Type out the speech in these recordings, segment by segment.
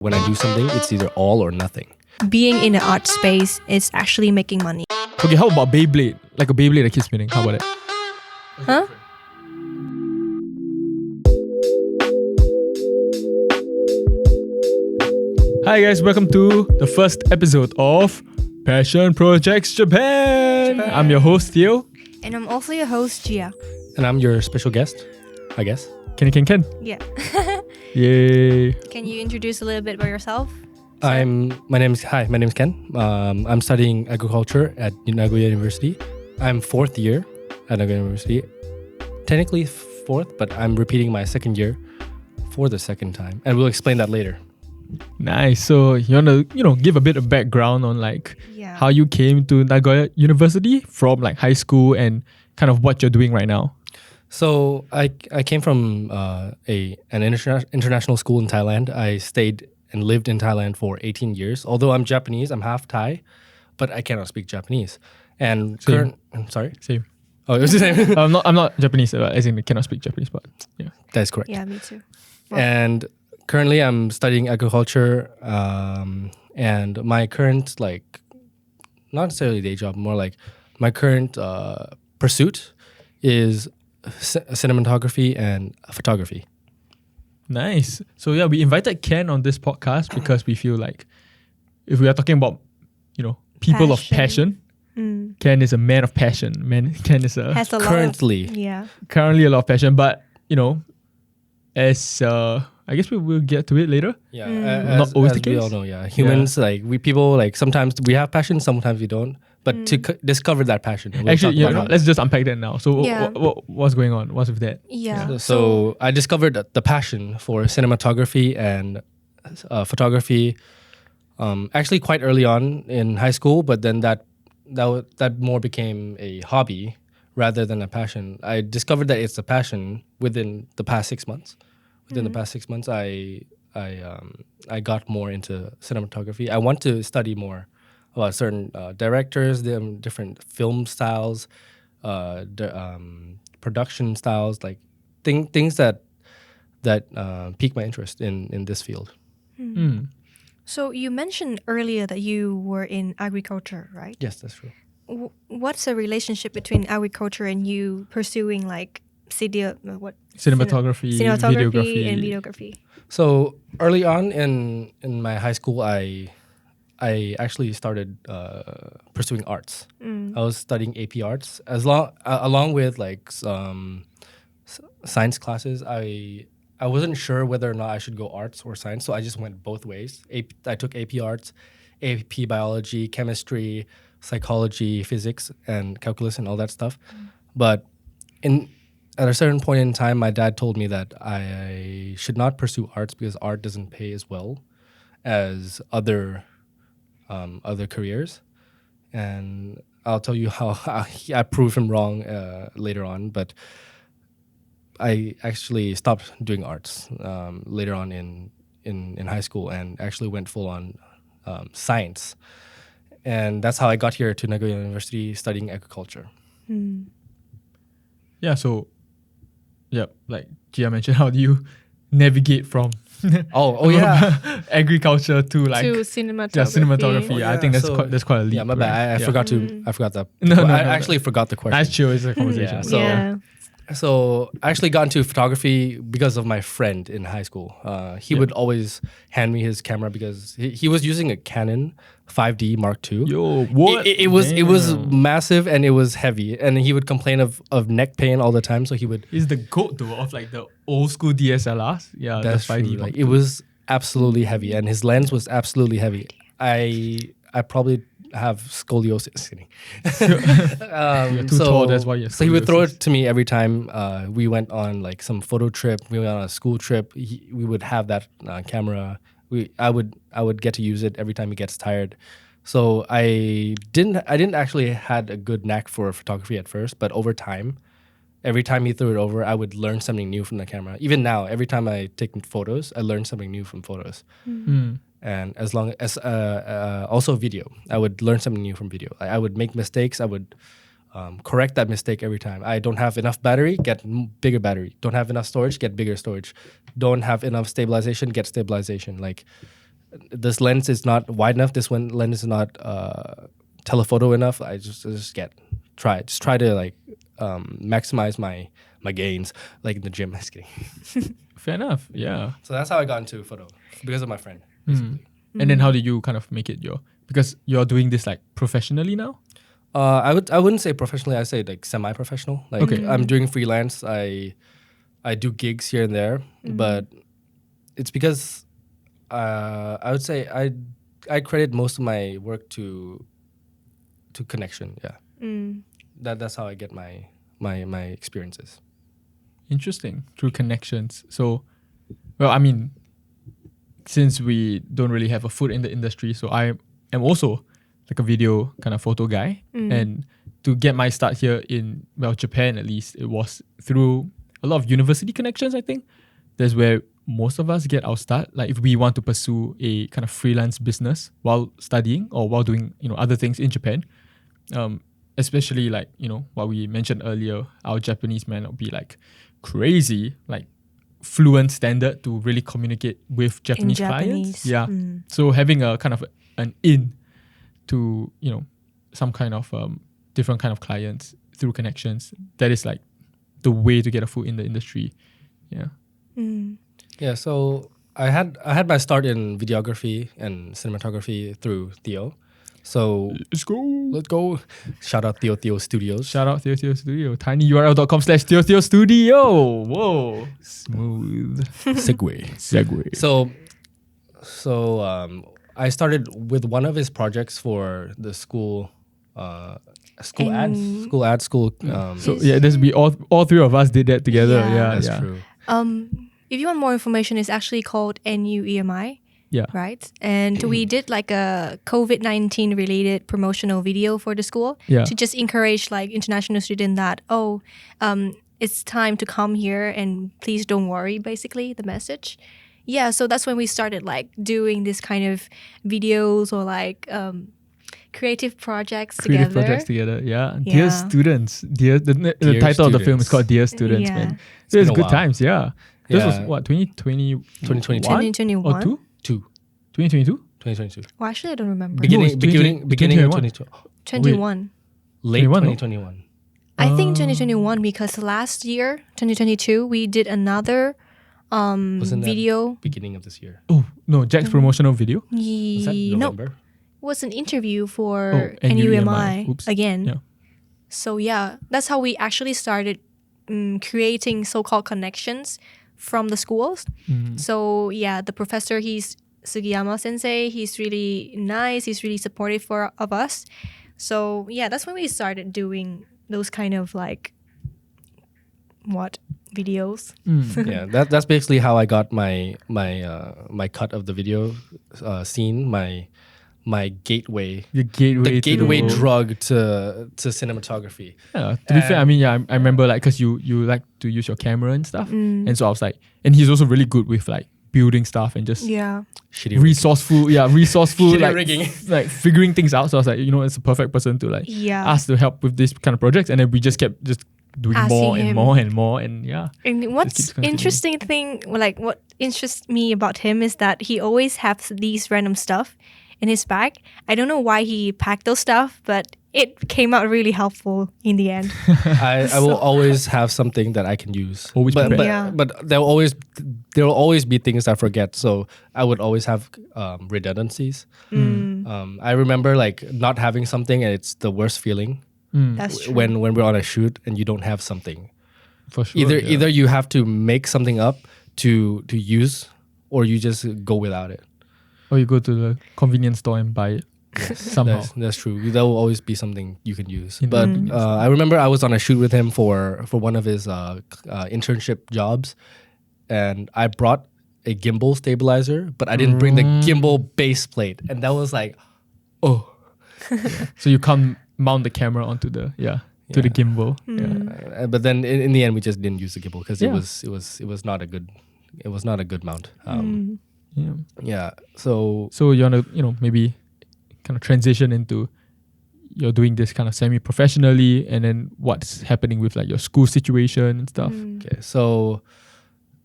When I do something, it's either all or nothing. Being in the art space is actually making money. Okay, how about Beyblade? Like a Beyblade that keeps spinning. How about it? Huh? Hi guys, welcome to the first episode of Passion Projects Japan. I'm your host Theo. And I'm also your host, Gia. And I'm your special guest, I guess. Ken. Yeah. Yay. Can you introduce a little bit about yourself? My name is Ken. I'm studying agriculture at Nagoya University. I'm fourth year at Nagoya University. Technically fourth, but I'm repeating my second year for the second time. And we'll explain that later. Nice. So you wanna, give a bit of background on how you came to Nagoya University from high school and kind of what you're doing right now. So I came from an international school in Thailand. I stayed and lived in Thailand for 18 years. Although I'm Japanese, I'm half Thai, but I cannot speak Japanese. And I'm sorry. Same. Oh, it was the same. I'm not Japanese, as in I cannot speak Japanese, but yeah. That's correct. Yeah, me too. And currently I'm studying agriculture, and my current, not necessarily day job, more like my current pursuit is cinematography and photography. Nice. So yeah, we invited Ken on this podcast because we feel like if we are talking about, people of passion, Ken is a man of passion. Ken is Has a currently lot of, yeah. currently a lot of passion, but as I guess we will get to it later. Yeah, Not always the we case. all know. Yeah, humans sometimes we have passion, sometimes we don't. But to discover that passion, we'll Actually, talk about let's just unpack that now. So Yeah. what's going on? What's with that? Yeah. So I discovered the passion for cinematography and photography actually quite early on in high school, but then that more became a hobby rather than a passion. I discovered that it's a passion within the past 6 months. Within the past 6 months, I got more into cinematography. I want to study more about certain directors, different film styles, production styles, things that pique my interest in this field. So you mentioned earlier that you were in agriculture, right? Yes, that's true. What's the relationship between agriculture and you pursuing Cinematography, videography. and videography? So early on in my high school, I actually started pursuing arts. I was studying AP Arts along with some science classes. I wasn't sure whether or not I should go arts or science, so I just went both ways. I took AP Arts, AP Biology, Chemistry, Psychology, Physics, and Calculus and all that stuff. But at a certain point in time, my dad told me that I should not pursue arts because art doesn't pay as well as other careers. And I'll tell you how I proved him wrong later on. But I actually stopped doing arts later on in high school and actually went full on science. And that's how I got here to Nagoya University studying agriculture. Yeah, so like Gia mentioned, how do you navigate from agriculture to cinematography. cinematography? Oh, I think yeah. that's quite a leap. Yeah, my bad. I forgot that. No, I actually forgot the question. That's chill. It's a conversation. Yeah, So I actually got into photography because of my friend in high school. He would always hand me his camera because he was using a Canon 5D Mark II. Yo, what? It was massive and it was heavy, and he would complain of neck pain all the time. So he would. He's the goat though of the old school DSLRs. Yeah, That's the 5D. true. It was absolutely heavy, and his lens was absolutely heavy. I probably have scoliosis. You're too tall, that's why you have So he would throw scoliosis. it to me every time we went on some photo trip. We went on a school trip. We would have that camera. I would get to use it every time he gets tired. So I didn't actually had a good knack for photography at first, but over time, every time he threw it over, I would learn something new from the camera. Even now, every time I take photos, I learn something new from photos. And as long as also video, I would learn something new from video. I would make mistakes. I would correct that mistake every time. I don't have enough battery, get bigger battery. Don't have enough storage, get bigger storage. Don't have enough stabilization, get stabilization. this lens is not wide enough. This one lens is not telephoto enough. I just try to like maximize my gains, like in the gym. Just kidding. Fair enough. Yeah. So that's how I got into photo, because of my friend, basically. And then how did you kind of make it because you're doing this like professionally now? I wouldn't say professionally. I say like semi-professional. Like Okay. I'm doing freelance. I do gigs here and there, but it's because I would say I credit most of my work to connection. Yeah, that's how I get my experiences. Interesting. Through connections. So, well, I mean, since we don't really have a foot in the industry, so I am also like a video kind of photo guy. And to get my start here in, well, Japan at least, it was through a lot of university connections, I think. That's where most of us get our start. Like if we want to pursue a kind of freelance business while studying or while doing, other things in Japan. Especially like, what we mentioned earlier, our Japanese may not be like crazy, like fluent standard to really communicate with Japanese clients. Yeah. So having a kind of an in to, some kind of different kind of clients through connections, that is like the way to get a foot in the industry. Yeah. Yeah, so I had my start in videography and cinematography through Theo. So Let's go. Shout out Theo Studios. Shout out Theo Studio. tinyurl.com/Theo Studio. Whoa. Smooth. Segue. So I started with one of his projects for the school ads. So yeah, we all three of us did that together. Yeah. Yeah, That's true. If you want more information, it's actually called NUEMI. Yeah. Right? And we did like a COVID-19 related promotional video for the school to just encourage like international students that, it's time to come here and please don't worry, basically, the message. Yeah, so that's when we started like doing this kind of videos or like creative projects together. Yeah. Yeah. Dear students. The Dear title of the film is students. called Dear Students, Yeah. man. It's been It's a good while. times, yeah. This was Yeah. what, 2020? 2022. 2021. Or 2? 2 2022? 2022. Well, actually, I don't remember. No, it's Beginning of 2021. 2022. 21. Late 21, no? 2021. I think 2021 because last year, 2022, we did another Wasn't that video. beginning of this year? Oh, no, Jack's promotional video. Was that No, November? it was an interview for Oh, NUMI Oops. again. Yeah. So yeah, that's how we actually started creating so-called connections from the schools. So yeah, the professor, he's Sugiyama sensei. He's really nice. He's really supportive of us. So yeah, that's when we started doing those kind of like videos. Yeah, that's basically how I got my cut of the video scene. My gateway. The gateway The to gateway world. drug to cinematography. Yeah, to be fair, I mean, yeah, I remember like, cause you like to use your camera and stuff, and so I was like, and he's also really good with like building stuff and just Yeah. Shitty resourceful, Shitty like rigging. like figuring things out. So I was like, it's a perfect person to like Yeah. ask to help with this kind of projects, and then we just kept just doing Asking more and him. more and more, and yeah, And keeps what's continuing. interesting thing, like what interests me about him is that he always has these random stuff in his bag. I don't know why he packed those stuff, but it came out really helpful in the end. I will always have something that I can use. Always but prepared. Yeah. but there will always be things I forget. So I would always have redundancies. I remember like not having something, and it's the worst feeling That's true. when we're on a shoot and you don't have something. for sure. Either you have to make something up to use, or you just go without it. or you go to the convenience store and buy it somehow. That's true. There will always be something you can use. In the But convenience store. I remember I was on a shoot with him for one of his internship jobs, and I brought a gimbal stabilizer, but I didn't bring the gimbal base plate, and that was like, oh. So you can't mount the camera onto the to the gimbal. Yeah. But then in the end, we just didn't use the gimbal because Yeah. it was not a good mount. Yeah. Yeah. So So you wanna maybe kind of transition into you're doing this kind of semi-professionally, and then what's happening with like your school situation and stuff. okay. So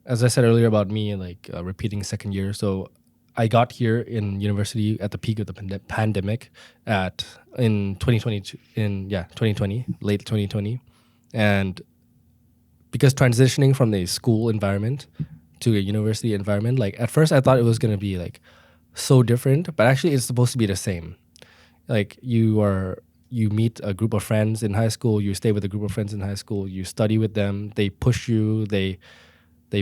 as I said earlier about me like repeating second year, so I got here in university at the peak of the pandemic in 2022 2020, late 2020, and because transitioning from a school environment to a university environment, like at first I thought it was going to be like so different, but actually it's supposed to be the same. Like you meet a group of friends in high school, you stay with a group of friends in high school, you study with them, they push you, they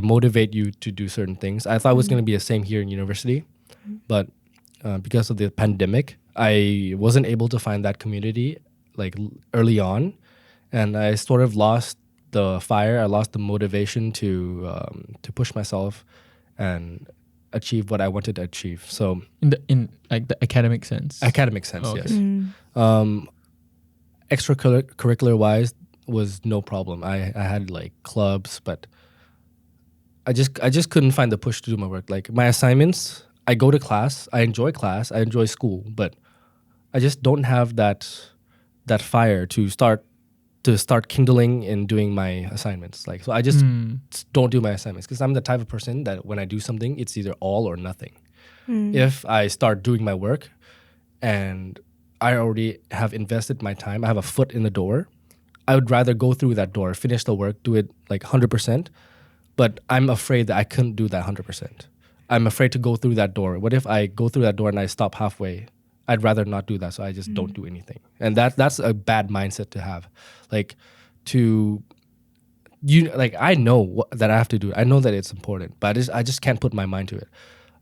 motivate you to do certain things. I thought it was going to be the same here in university, but because of the pandemic, I wasn't able to find that community like early on, and I sort of lost the fire. I lost the motivation to push myself and achieve what I wanted to achieve. So in like the academic sense. Academic sense, okay. Yes. Extracurricular wise was no problem. I had like clubs, but I just couldn't find the push to do my work. Like my assignments, I go to class, I enjoy school, but I just don't have that fire to start kindling in doing my assignments. Like, so I just don't do my assignments because I'm the type of person that when I do something, it's either all or nothing. If I start doing my work and I already have invested my time, I have a foot in the door, I would rather go through that door, finish the work, do it like 100%, but I'm afraid that I couldn't do that 100%. I'm afraid to go through that door. What if I go through that door and I stop halfway? I'd rather not do that, so I just don't do anything. And that's a bad mindset to have. Like, I know that I have to do it. I know that it's important, but I just can't put my mind to it.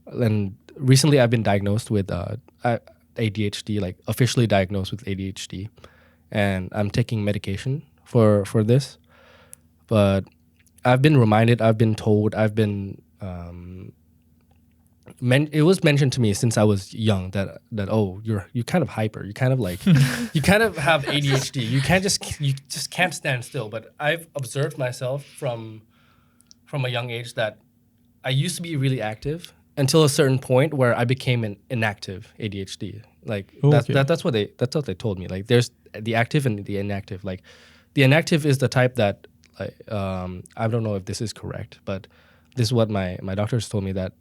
And recently, I've been diagnosed with ADHD, like officially diagnosed with ADHD, and I'm taking medication for this. But I've been reminded, I've been told, it was mentioned to me since I was young that you're kind of hyper, you kind of like you kind of have ADHD. You just can't stand still. But I've observed myself from a young age that I used to be really active until a certain point where I became an inactive ADHD. Like that's what they told me. Like there's the active and the inactive. Like the inactive is the type that I don't know if this is correct, but this is what my doctors told me, that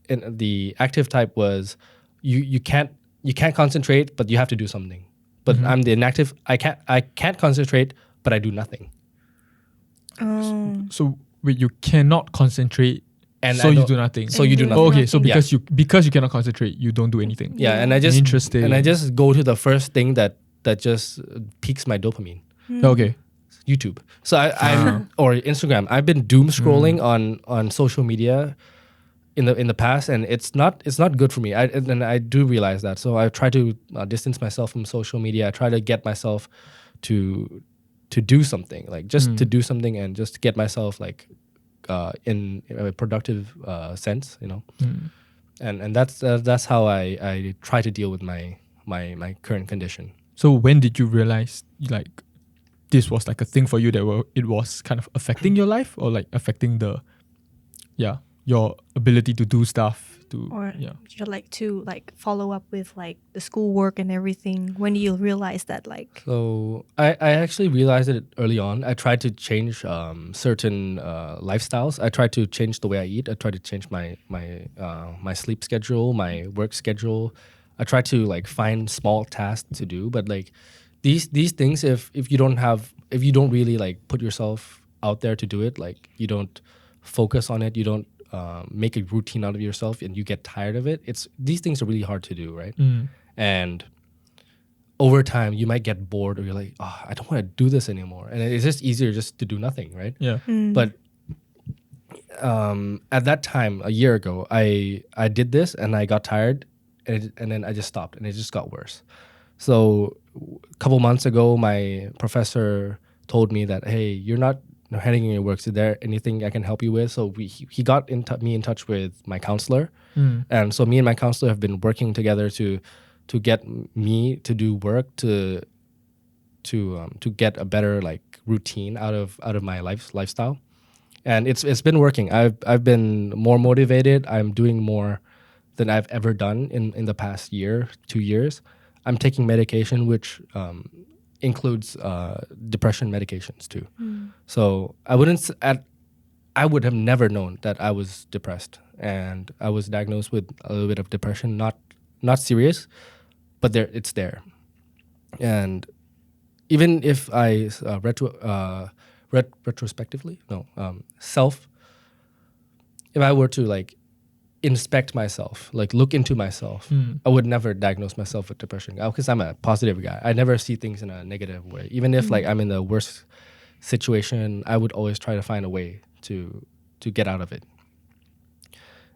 in the active type was you can't concentrate, but you have to do something. But I'm the inactive. I can't concentrate, but I do nothing. So wait, you cannot concentrate, and so you do nothing. So you do nothing. Oh, okay, so because you cannot concentrate, you don't do anything. Yeah, and I just go to the first thing that just piques my dopamine. Okay. YouTube. So I'm or Instagram. I've been doom scrolling on social media in the past, and it's not good for me. I do realize that. So I try to distance myself from social media. I try to get myself to do something, like just to do something and just get myself like in a productive sense, you know. And that's how I try to deal with my current condition. So when did you realize like this was like a thing for you that it was kind of affecting your life, or like affecting your ability to do stuff you're like to like follow up with like the schoolwork and everything? When do you realize that? Like, so I actually realized it early on. I tried to change certain lifestyles. I tried to change the way I eat. I tried to change my sleep schedule, my work schedule. I tried to like find small tasks to do, but like these things, if you don't really like put yourself out there to do it, like you don't focus on it, you don't make a routine out of yourself, and you get tired of it, these things are really hard to do, right? And over time you might get bored, or you're like, oh, I don't want to do this anymore, and it's just easier just to do nothing, right? But at that time a year ago, I did this and I got tired, and then I just stopped, and it just got worse. So a couple months ago, my professor told me that, hey, you're not handing in your works. Is there anything I can help you with? So he got me in touch with my counselor. And so me and my counselor have been working together to get me to do work to get a better like routine out of my lifestyle. And it's been working. I've been more motivated. I'm doing more than I've ever done in the past 2 years. I'm taking medication, which includes depression medications too. So I I would have never known that I was depressed, and I was diagnosed with a little bit of depression, not serious, but it's there. And even if I retrospectively, if I were to like inspect myself, like look into myself, I would never diagnose myself with depression because I'm a positive guy. I never see things in a negative way. Even if like I'm in the worst situation, I would always try to find a way to get out of it.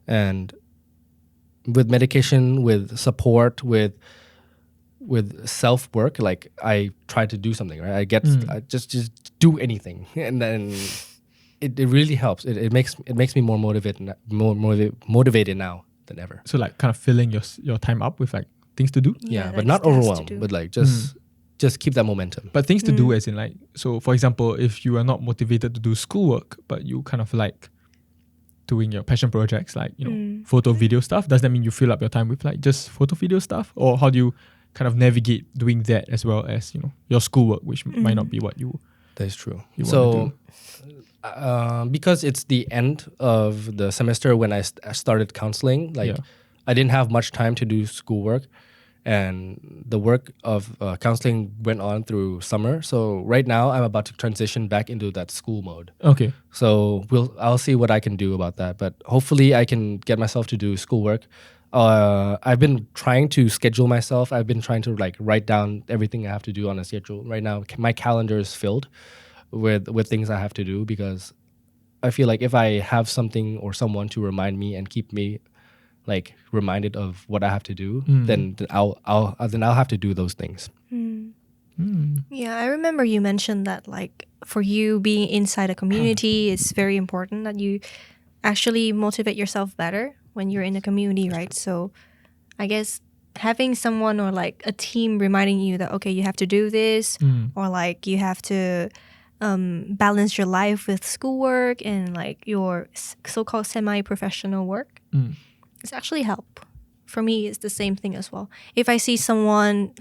And with medication, with support, with self work, like I try to do something, right? I just do anything, and then it really helps. It makes me more motivated now than ever. So like kind of filling your time up with like things to do. Yeah, but not overwhelmed. But like just keep that momentum. But things to do as in like, so for example, if you are not motivated to do schoolwork, but you kind of like doing your passion projects, like, you know, photo, video stuff, does that mean you fill up your time with like just photo, video stuff? Or how do you kind of navigate doing that as well as, you know, your schoolwork, which might not be what you... That is true. So because it's the end of the semester when I started counseling, like I didn't have much time to do schoolwork, and the work of counseling went on through summer. So right now I'm about to transition back into that school mode. Okay. So I'll see what I can do about that, but hopefully I can get myself to do schoolwork. I've been trying to schedule myself. I've been trying to like write down everything I have to do on a schedule. Right now my calendar is filled with things I have to do, because I feel like if I have something or someone to remind me and keep me like reminded of what I have to do, then I'll have to do those things. Yeah, I remember you mentioned that like for you being inside a community, it's very important that you actually motivate yourself better when you're in a community, right? So I guess having someone or like a team reminding you that, okay, you have to do this, or like you have to balance your life with schoolwork and like your so-called semi-professional work, it's actually help. For me, it's the same thing as well. If I see someone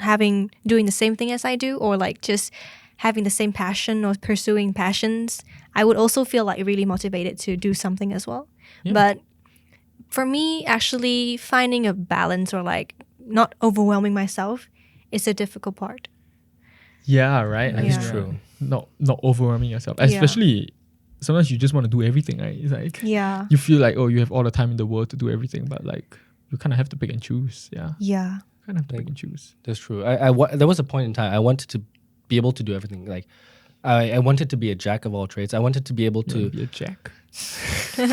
doing the same thing as I do, or like just having the same passion or pursuing passions, I would also feel like really motivated to do something as well. Yeah. But for me, actually finding a balance or like not overwhelming myself is a difficult part. Yeah, right. That's true. Not overwhelming yourself. Especially sometimes you just want to do everything, right? It's like you feel like, oh, you have all the time in the world to do everything, but like you kind of have to pick and choose. Yeah. Kind of have to pick and choose. That's true. There was a point in time I wanted to be able to do everything. Like I wanted to be a jack of all trades. I wanted to be able to be a jack. Sorry,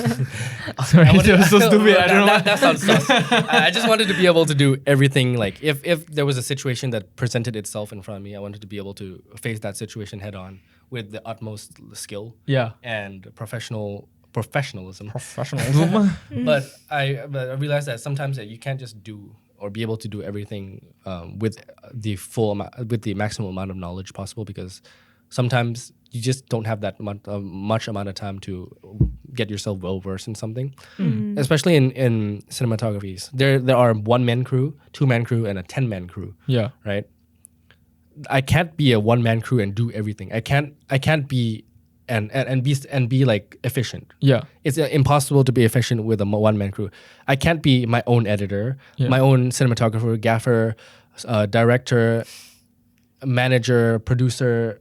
that was so stupid. I don't know. That sounds sus. I just wanted to be able to do everything. Like if there was a situation that presented itself in front of me, I wanted to be able to face that situation head on with the utmost skill. And professionalism. But I realized that sometimes that you can't just do or be able to do everything with the maximum amount of knowledge possible, because sometimes you just don't have that much amount of time to get yourself well versed in something. Especially in cinematographies, there are 1-man crew, 2-man crew, and a 10-man crew. Right. I can't be a 1-man crew and do everything. I can't be and be like efficient. It's impossible to be efficient with a 1-man crew. I can't be my own editor, my own cinematographer, gaffer, director, manager, producer,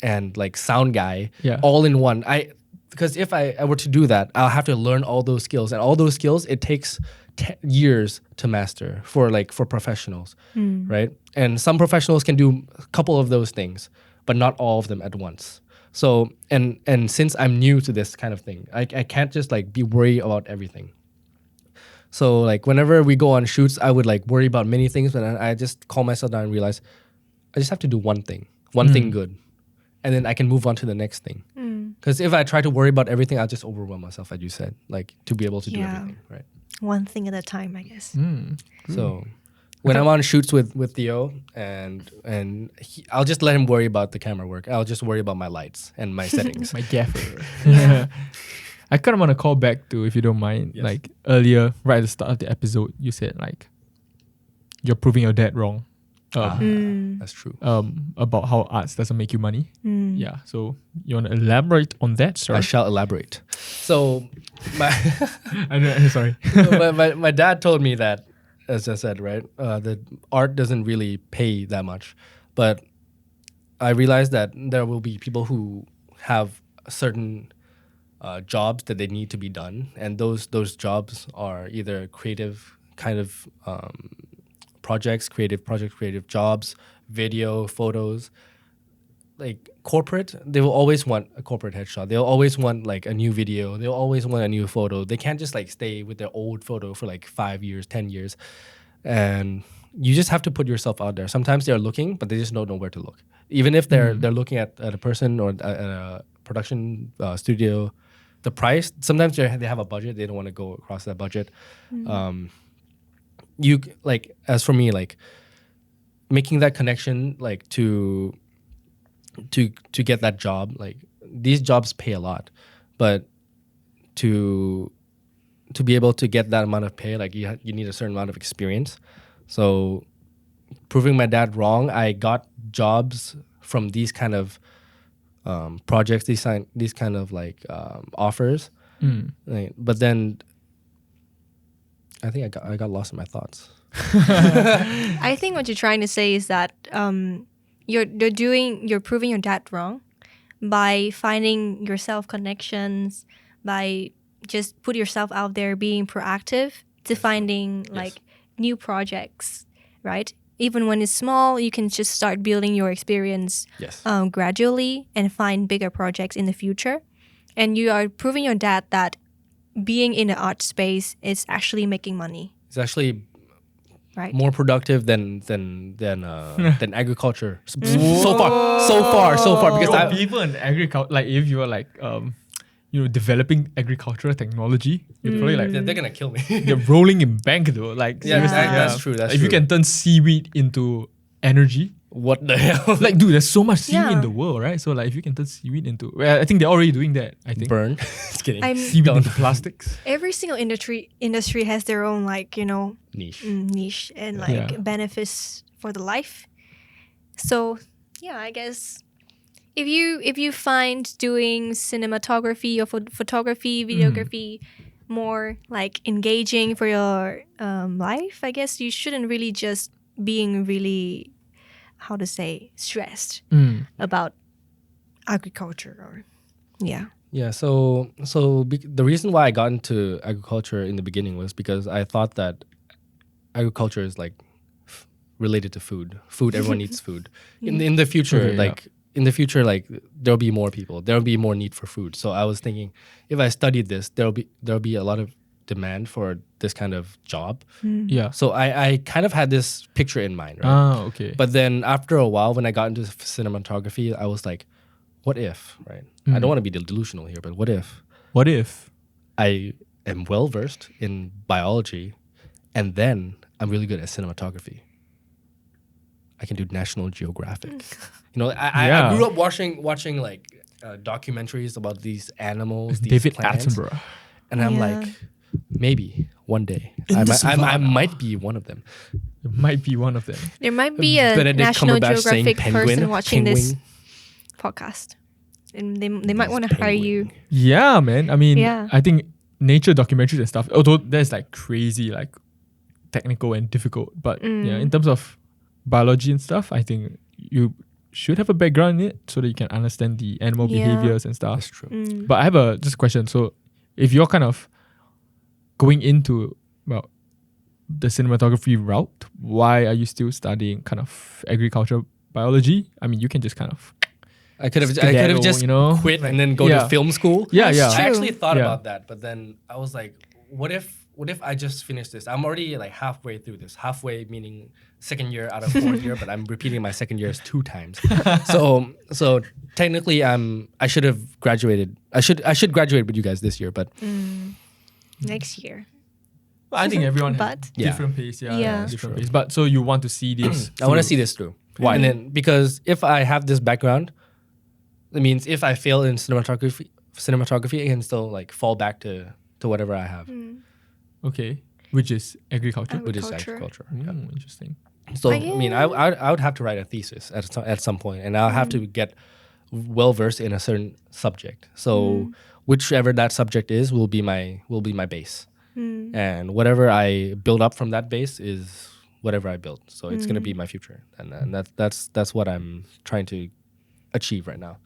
and like sound guy all in one. Because if I were to do that, I'll have to learn all those skills, and all those skills it takes years to master for professionals, right? And some professionals can do a couple of those things, but not all of them at once. So and since I'm new to this kind of thing, I can't just like be worried about everything. So like whenever we go on shoots, I would like worry about many things, but I just calm myself down and realize I just have to do one thing good, and then I can move on to the next thing. Because if I try to worry about everything, I'll just overwhelm myself, as you said, like to be able to do everything, right? One thing at a time, I guess. So when I'm on shoots with Theo, and I'll just let him worry about the camera work. I'll just worry about my lights and my settings. My gaffer. I kind of want to call back to, if you don't mind, like earlier, right at the start of the episode, you said like you're proving your dad wrong. That's true. About how arts doesn't make you money. Yeah. So you want to elaborate on that, sir? I shall elaborate. So, Sorry. my dad told me that, as I said, right, that art doesn't really pay that much, but I realized that there will be people who have certain jobs that they need to be done, and those jobs are either creative kind of creative jobs, video, photos. Like corporate, they will always want a corporate headshot. They'll always want like a new video. They'll always want a new photo. They can't just like stay with their old photo for like 5 years, 10 years. And you just have to put yourself out there. Sometimes they're looking, but they just don't know where to look. Even if they're looking at a person or at a production studio, the price, sometimes they have a budget. They don't want to go across that budget. You like, as for me, like making that connection, like to get that job, like these jobs pay a lot, but to be able to get that amount of pay, like you need a certain amount of experience. So proving my dad wrong, I got jobs from these kind of projects, these kind of like offers. Like, but then I think I got lost in my thoughts. I think what you're trying to say is that you're proving your dad wrong by finding yourself connections, by just put yourself out there, being proactive to finding like new projects, right? Even when it's small, you can just start building your experience gradually and find bigger projects in the future. And you are proving your dad that being in the art space is actually making money. It's actually more productive than agriculture. So far. Because people in agriculture, like if you are like developing agricultural technology, you're probably like they're gonna kill me. They're rolling in bank though. Like that's true. If you can turn seaweed into energy, what the hell? Like, dude, there's so much seaweed in the world, right? So like, if you can turn seaweed into, I think they're already doing that. I think burn. Just kidding. Seaweed into plastics. Every single industry has their own like niche and like benefits for the life. So yeah, I guess if you find doing cinematography or photography, videography more like engaging for your life, I guess you shouldn't really just being really, how to say, stressed about agriculture or so the reason why I got into agriculture in the beginning was because I thought that agriculture is like related to food. Everyone needs food. In the future, in the future, like there'll be more people, there'll be more need for food. So I was thinking, if I studied this, there'll be a lot of demand for this kind of job. So I kind of had this picture in mind, right? Okay. But then after a while, when I got into cinematography, I was like, what if, right? I don't want to be delusional here, but what if I am well versed in biology and then I'm really good at cinematography? I can do National Geographic. I grew up watching like documentaries about these animals, these David plants, Attenborough. and I'm like, maybe one day I might be one of them. It might be one of them. There might be a Benedict National Cumberbatch Geographic saying person watching this penguin. podcast, and they might want to hire you. Yeah, man. I mean, Yeah. I think nature documentaries and stuff, although that's like crazy, like technical and difficult, but in terms of biology and stuff, I think you should have a background in it so that you can understand the animal behaviors and stuff. That's true. But I have just a question. So if you're kind of going into the cinematography route, why are you still studying kind of agriculture biology? I mean, you can just kind of I could have just quit and then go to film school. Yeah. I actually thought about that, but then I was like, what if I just finish this? I'm already like halfway through this. Halfway meaning second year out of fourth year, but I'm repeating my second years 2 times. So technically I should have graduated. I should graduate with you guys this year, but Next year. I think everyone has But different pace. Yeah. Different pace. But so you want to see this? I want to see this through. Why? And then because if I have this background, it means if I fail in cinematography, I can still like fall back to whatever I have. Okay, which is agriculture. Which is agriculture. Interesting. So I mean, I would have to write a thesis at some point, and I'll have to get well versed in a certain subject. So whichever that subject is will be my base, and whatever I build up from that base is whatever I build. So it's gonna be my future, and that's what I'm trying to achieve right now.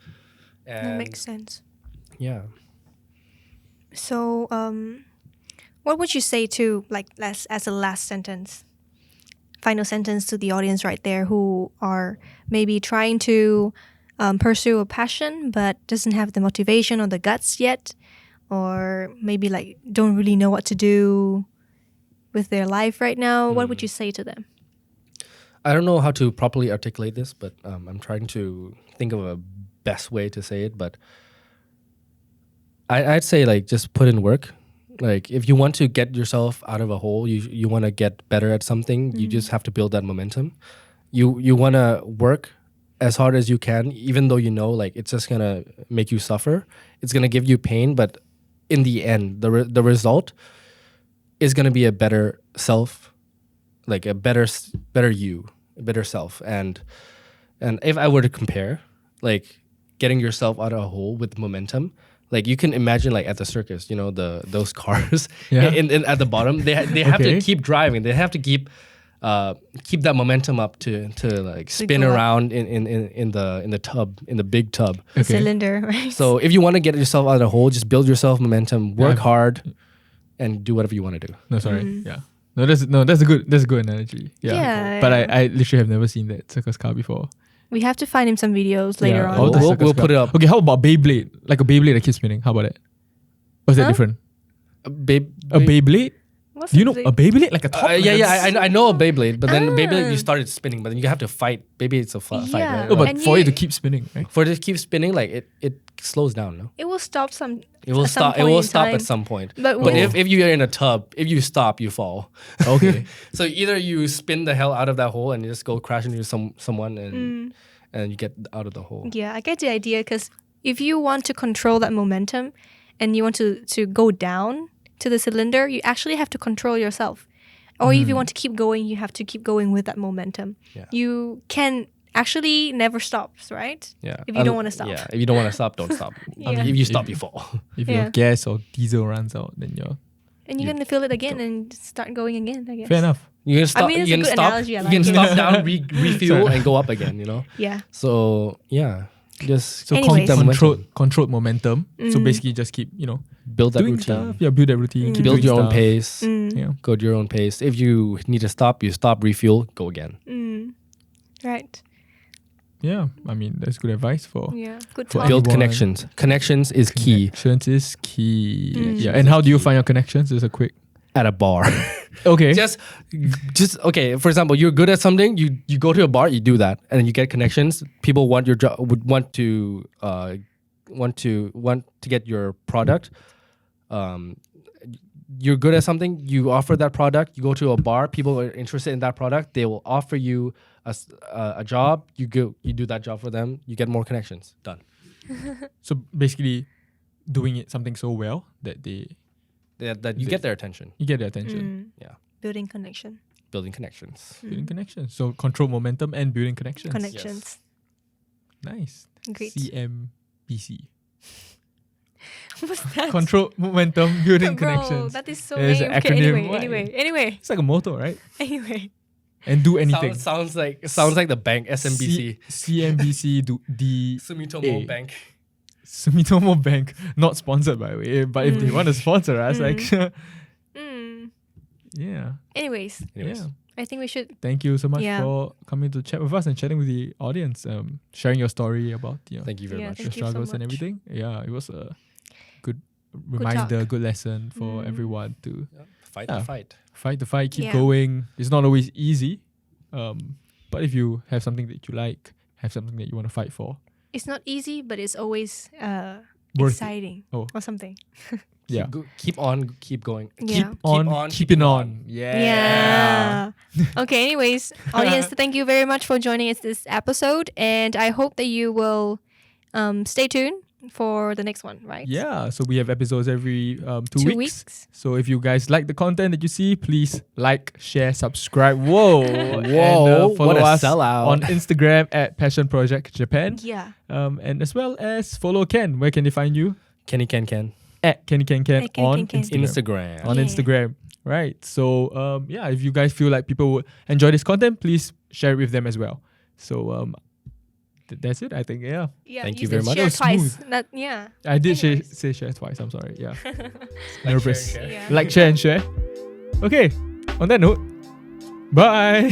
And that makes sense. Yeah. So, what would you say to as a last sentence, final sentence to the audience right there who are maybe trying to pursue a passion but doesn't have the motivation or the guts yet, or maybe don't really know what to do with their life right now? What would you say to them? I don't know how to properly articulate this, but I'm trying to think of a best way to say it. But I'd say just put in work. If you want to get yourself out of a hole, you want to get better at something, you just have to build that momentum. You want to work as hard as you can, even though it's just going to make you suffer. It's going to give you pain, but in the end, the result is going to be a better self, a better you, a better self. And if I were to compare, getting yourself out of a hole with momentum, you can imagine at the circus, those cars at the bottom, they have to keep driving. They have to keep that momentum up to spin around in the big tub. The cylinder, right? So if you want to get yourself out of the hole, just build yourself momentum, work hard, and do whatever you want to do. No, sorry. Yeah. No, that's a good analogy. Yeah. But I literally have never seen that circus car before. We have to find him some videos later on. We'll put it up. Okay, how about Beyblade? Like a Beyblade that keeps spinning. How about it? Or is that different? A Beyblade? What's Do you know a Beyblade? Like a top? I know a Beyblade, but then Beyblade you started spinning, but then you have to fight. Beyblade it's a fight, right? No, but for it to keep spinning, right? For it to keep spinning, it slows down, no? It will stop It will stop. It will stop at some point. But if you are in a tub, if you stop, you fall. Okay. So either you spin the hell out of that hole and you just go crash into someone and you get out of the hole. Yeah, I get the idea, because if you want to control that momentum and you want to go down to the cylinder, you actually have to control yourself. Or if you want to keep going, you have to keep going with that momentum. Yeah. You can actually never stop, right? Yeah. If you don't want to stop. Yeah. If you don't want to stop, don't stop. Yeah. If you stop, you fall. If your gas or diesel runs out, then you're... And you're going to fill it again and start going again, I guess. Fair enough. You can stop. I mean, it's a good analogy. I like you can it. stop down, refuel, and go up again. Yeah. So yeah, just Anyways. Controlled momentum. So basically, just keep build that doing routine. stuff. Yeah, build that routine. Keep Build doing your own stuff. pace. Yeah. Go to your own pace. If you need to stop, you stop, refuel, go again. Right. Yeah, I mean that's good advice for Good for talk. Build everyone. connections. Connections is key. Connections is key. Yeah, and how do you find your connections? Just a quick. At a bar. Okay. just okay. For example, you're good at something. You go to a bar, you do that, and then you get connections. People want your job. Would want to get your product. You're good at something. You offer that product. You go to a bar. People are interested in that product. They will offer you a job. You do that job for them. You get more connections. Done. So basically, doing something so well that you get their attention. you get their attention. Yeah. Building connection. Building connections. Building connections. So control momentum and building connections. Connections. Nice. Great. CMBC. What's that? Control momentum, building Bro, connections. that is so There's lame. an Okay, acronym. anyway. It's like a motto, right? Anyway. And do anything. Sounds like the bank, SMBC. CMBC do D Sumitomo A. Bank. Sumitomo Bank, not sponsored by the way, but if they want to sponsor us, yeah. Anyways, Yeah. I think we should. Thank you so much Yeah. for coming to chat with us and chatting with the audience, sharing your story about Thank you very much. your Thank you so struggles and much. everything. Yeah, it was a good reminder, talk. good lesson for everyone to Fight the fight. fight the fight, keep Yeah. going. It's not always easy, but if you have something that you like, have something that you want to fight for, It's not easy, but it's always Worth it. exciting Oh. or something. yeah, Keep on, keep going. Yeah. keeping on. Yeah. Okay, anyways, audience, thank you very much for joining us this episode. And I hope that you will stay tuned for the next one, right? Yeah, so we have episodes every 2 2 weeks. weeks. So if you guys like the content that you see, please like, share, subscribe. Whoa. And, Whoa, follow what a us sellout. on Instagram at Passion Project Japan. Yeah. And as well as follow Ken. Where can they find you? Kenny Ken. At Kenny Ken Ken At Kenny on Ken Ken. Instagram. Instagram. On Yeah. Instagram. Right. So if you guys feel like people would enjoy this content, please share it with them as well. So that's it, I think. Yeah. Yeah. Thank you said very much. Share That was twice. smooth. That, yeah. I did Anyways. say share twice. I'm sorry. Yeah. Nervous. Yeah. Like, share, and share. Okay. On that note, bye.